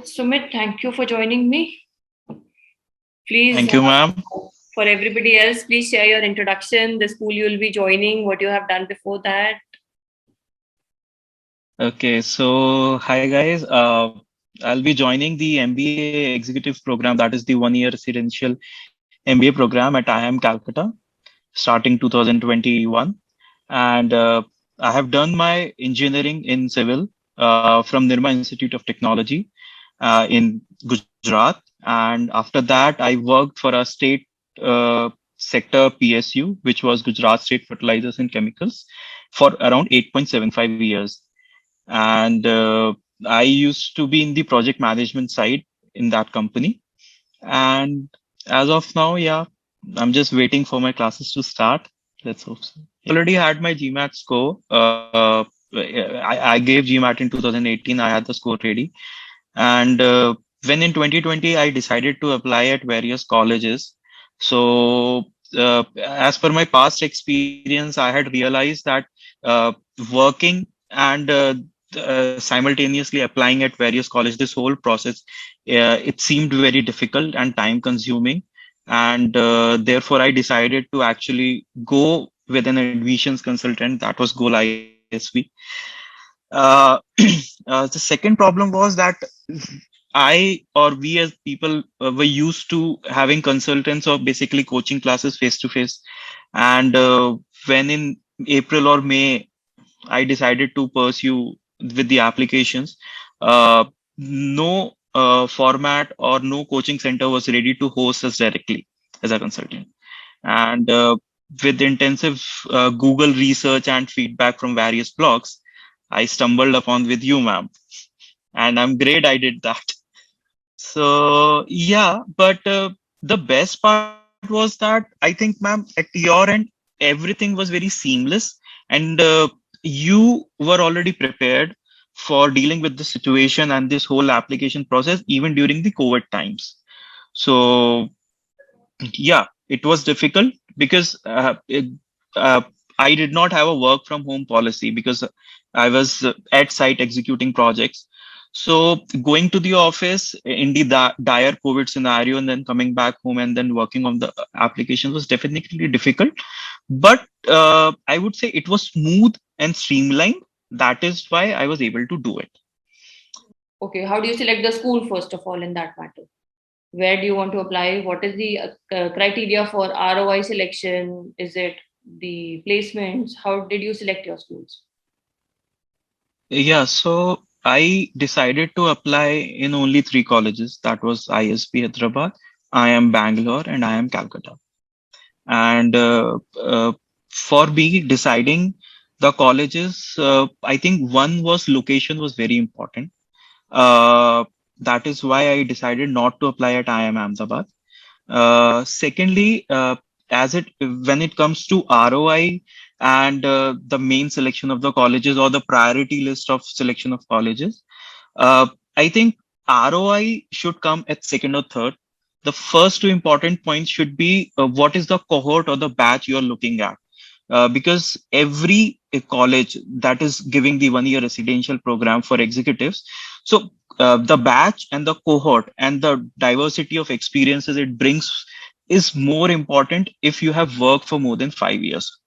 Sumit, thank you for joining me. Please, Thank you, ma'am. for everybody else, please share your introduction, the school you will be joining, what you have done before that. Okay, so hi guys. I'll be joining the MBA executive program, that is the 1 year residential MBA program at IIM Calcutta, starting 2021. And I have done my engineering in civil from Nirma Institute of Technology in Gujarat. And after that, I worked for a state uh, sector PSU, which was Gujarat State Fertilizers and Chemicals, for around 8.75 years. And I used to be in the project management side in that company. And as of now, yeah, I'm just waiting for my classes to start. Let's hope so. Already had my GMAT score. I gave GMAT in 2018. I had the score ready. And when in 2020, I decided to apply at various colleges. So, as per my past experience, I had realized that uh, working and simultaneously applying at various colleges, this whole process, it seemed very difficult and time consuming. And therefore, I decided to actually go with an admissions consultant. That was Goal ISV. Uh, the second problem was that I or we as people were used to having consultants or basically coaching classes face to face. And when in April or May, I decided to pursue with the applications, no format or no coaching center was ready to host us directly as a consultant. And with intensive Google research and feedback from various blogs, I stumbled upon with you, ma'am. And I'm great I did that. So yeah, but the best part was that I think, ma'am, at your end, everything was very seamless, and you were already prepared for dealing with the situation and this whole application process even during the COVID times. So yeah, it was difficult because uh, I did not have a work from home policy because I was at site executing projects. So going to the office in the dire COVID scenario and then coming back home and then working on the application was definitely difficult. But I would say it was smooth and streamlined. That is why I was able to do it. Okay, how do you select the school first of all in that matter? Where do you want to apply? What is the criteria for ROI selection? Is it the placements? How did you select your schools? Yeah, so I decided to apply in only three colleges. That was ISB Hyderabad, IIM Bangalore, and IIM Calcutta. And for me, deciding the colleges, I think one was location was very important. Uh, that is why I decided not to apply at IIM Ahmedabad. Secondly, as it when it comes to ROI and the main selection of the colleges or the priority list of selection of colleges, I think ROI should come at second or third. The first two important points should be what is the cohort or the batch you are looking at. Because every college that is giving the 1 year residential program for executives, so the batch and the cohort and the diversity of experiences it brings is more important if you have worked for more than 5 years.